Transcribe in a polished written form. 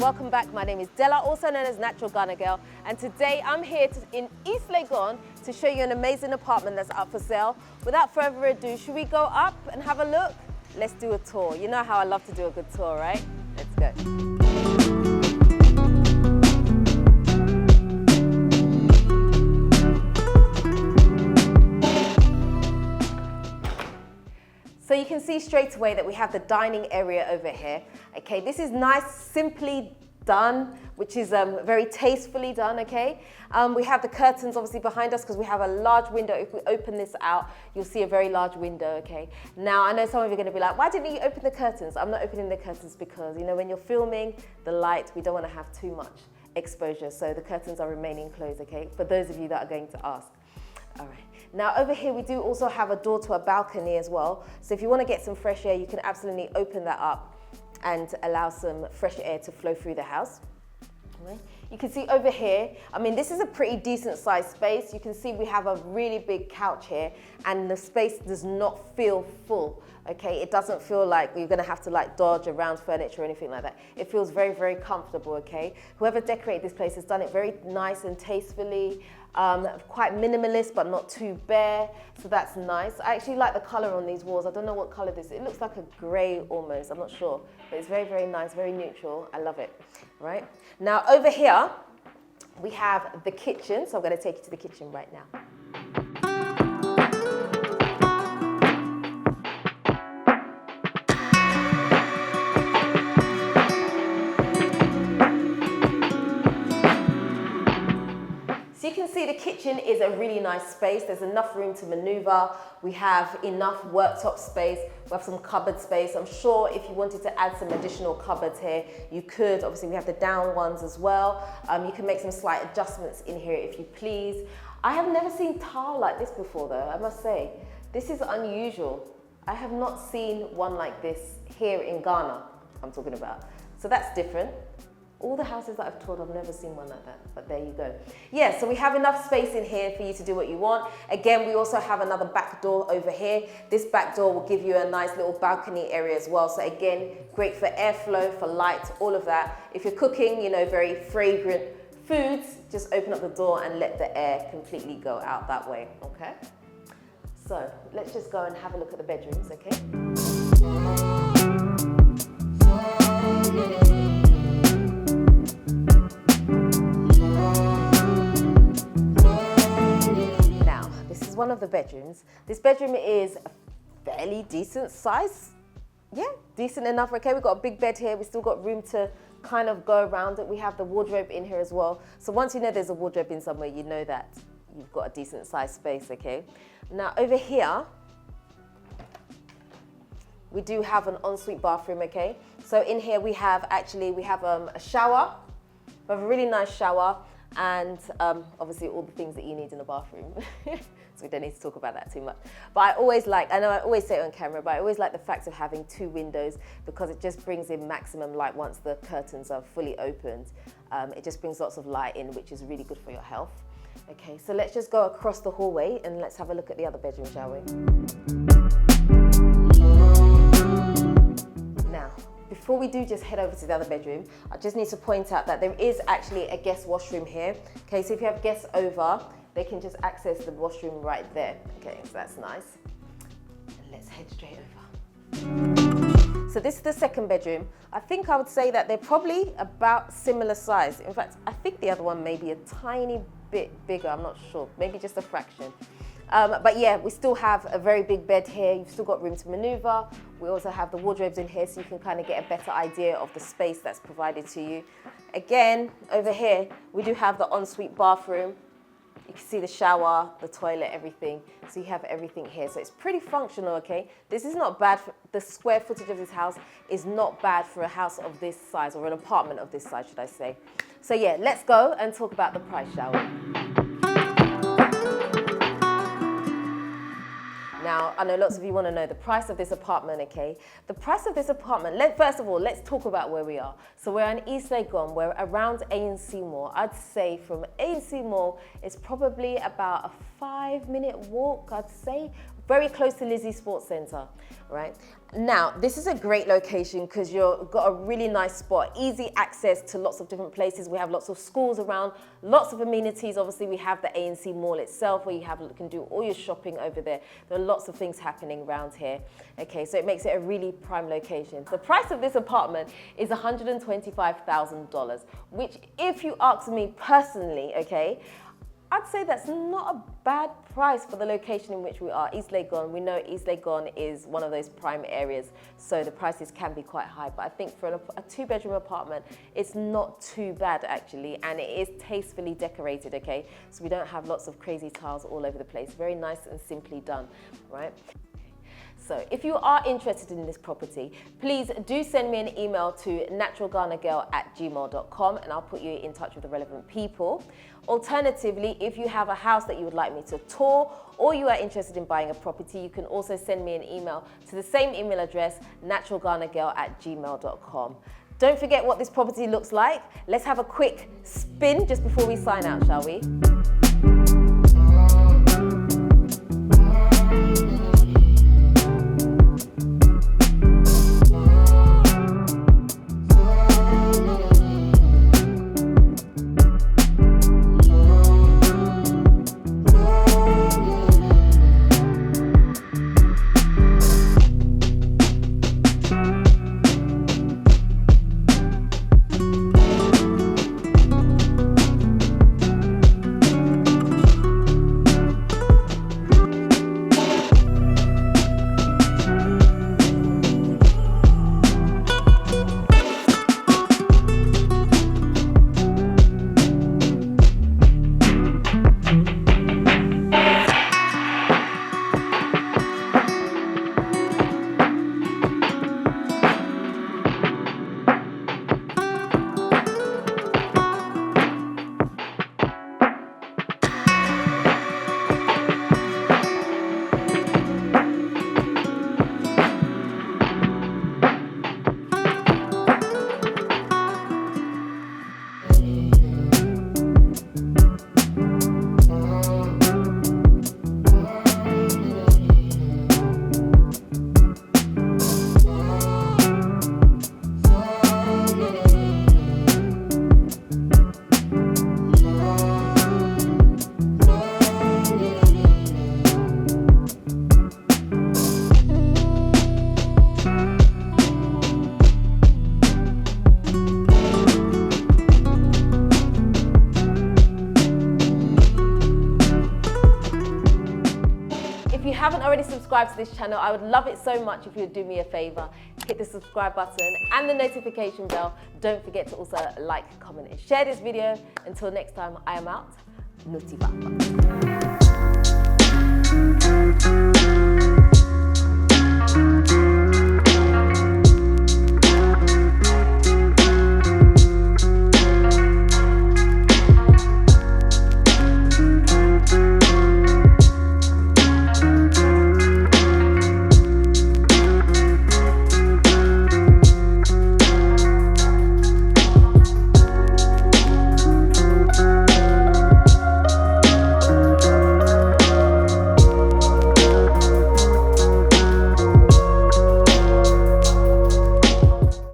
welcome back. My name is Della, also known as Natural Ghana Girl, and today I'm here in East Legon to show you an amazing apartment that's up for sale. Without further ado, should we go up and have a look? Let's do a tour. You know how I love to do a good tour, right? Let's go. So you can see straight away that we have the dining area over here. Okay, this is nice, simply done, which is very tastefully done, okay? We have the curtains obviously behind us because we have a large window. If we open this out, you'll see a very large window, okay? Now, I know some of you are gonna be like, why didn't you open the curtains? I'm not opening the curtains because, you know, when you're filming, the light, we don't wanna have too much exposure, so the curtains are remaining closed, okay? For those of you that are going to ask. All right. Now over here we do also have a door to a balcony as well. So if you want to get some fresh air, you can absolutely open that up and allow some fresh air to flow through the house. All right. You can see over here, I mean, this is a pretty decent sized space. You can see we have a really big couch here and the space does not feel full. Okay, it doesn't feel like you're gonna have to like dodge around furniture or anything like that. It feels very, very comfortable, okay? Whoever decorated this place has done it very nice and tastefully, quite minimalist, but not too bare, so that's nice. I actually like the color on these walls. I don't know what color this is. It looks like a gray almost, I'm not sure, but it's very, very nice, very neutral. I love it, right? Now over here, we have the kitchen, so I'm gonna take you to the kitchen right now. You can see the kitchen is a really nice space. There's enough room to maneuver. We have enough worktop space. We have some cupboard space. I'm sure if you wanted to add some additional cupboards here, you could. Obviously, we have the down ones as well. You can make some slight adjustments in here if you please. I have never seen tile like this before though, I must say. This is unusual. I have not seen one like this here in Ghana, I'm talking about. So that's different. All the houses that I've toured, I've never seen one like that, but there you go. Yeah, so we have enough space in here for you to do what you want. Again, we also have another back door over here. This back door will give you a nice little balcony area as well. So again, great for airflow, for light, all of that. If you're cooking, you know, very fragrant foods, just open up the door and let the air completely go out that way, okay? So let's just go and have a look at the bedrooms, okay? One of the bedrooms. This bedroom is a fairly decent size. Yeah, decent enough. Okay, we've got a big bed here. We've still got room to kind of go around it. We have the wardrobe in here as well. So once you know there's a wardrobe in somewhere, you know that you've got a decent sized space, okay? Now over here, we do have an ensuite bathroom, okay? So in here we have a shower. We have a really nice shower and obviously all the things that you need in a bathroom. So we don't need to talk about that too much. But I always say it on camera, but I always like the fact of having two windows because it just brings in maximum light once the curtains are fully opened. It just brings lots of light in, which is really good for your health. Okay, so let's just go across the hallway and let's have a look at the other bedroom, shall we? Now, before we do just head over to the other bedroom, I just need to point out that there is actually a guest washroom here. Okay, so if you have guests over, they can just access the washroom right there. Okay, so that's nice. And let's head straight over. So this is the second bedroom. I think I would say that they're probably about similar size. In fact, I think the other one may be a tiny bit bigger, I'm not sure, maybe just a fraction. But yeah, we still have a very big bed here. You've still got room to maneuver. We also have the wardrobes in here so you can kind of get a better idea of the space that's provided to you. Again, over here, we do have the ensuite bathroom. You can see the shower, the toilet, everything. So you have everything here. So it's pretty functional, okay? This is not bad. The square footage of this house is not bad for a house of this size, or an apartment of this size, should I say. So yeah, let's go and talk about the price, shall we? Now, I know lots of you want to know the price of this apartment, okay? The price of this apartment, first of all, let's talk about where we are. So we're in East Legon, we're around A&C Mall. I'd say from A&C Mall, it's probably about a 5-minute walk, I'd say. very close to Lizzie Sports Centre, right? Now, this is a great location because you've got a really nice spot, easy access to lots of different places. We have lots of schools around, lots of amenities. Obviously, we have the A&C Mall itself where you can do all your shopping over there. There are lots of things happening around here. Okay, so it makes it a really prime location. The price of this apartment is $125,000, which, if you ask me personally, okay, I'd say that's not a bad price for the location in which we are. East Legon, we know East Legon is one of those prime areas, so the prices can be quite high. But I think for a two-bedroom apartment, it's not too bad actually, and it is tastefully decorated, okay? So we don't have lots of crazy tiles all over the place. Very nice and simply done, right? So if you are interested in this property, please do send me an email to naturalghanagirl@gmail.com and I'll put you in touch with the relevant people. Alternatively, if you have a house that you would like me to tour or you are interested in buying a property, you can also send me an email to the same email address, naturalghanagirl@gmail.com. Don't forget what this property looks like. Let's have a quick spin just before we sign out, shall we? If you haven't already subscribed to this channel, I would love it so much if you would do me a favor. Hit the subscribe button and the notification bell. Don't forget to also like, comment and share this video. Until next time, I am out. Nutitfafa.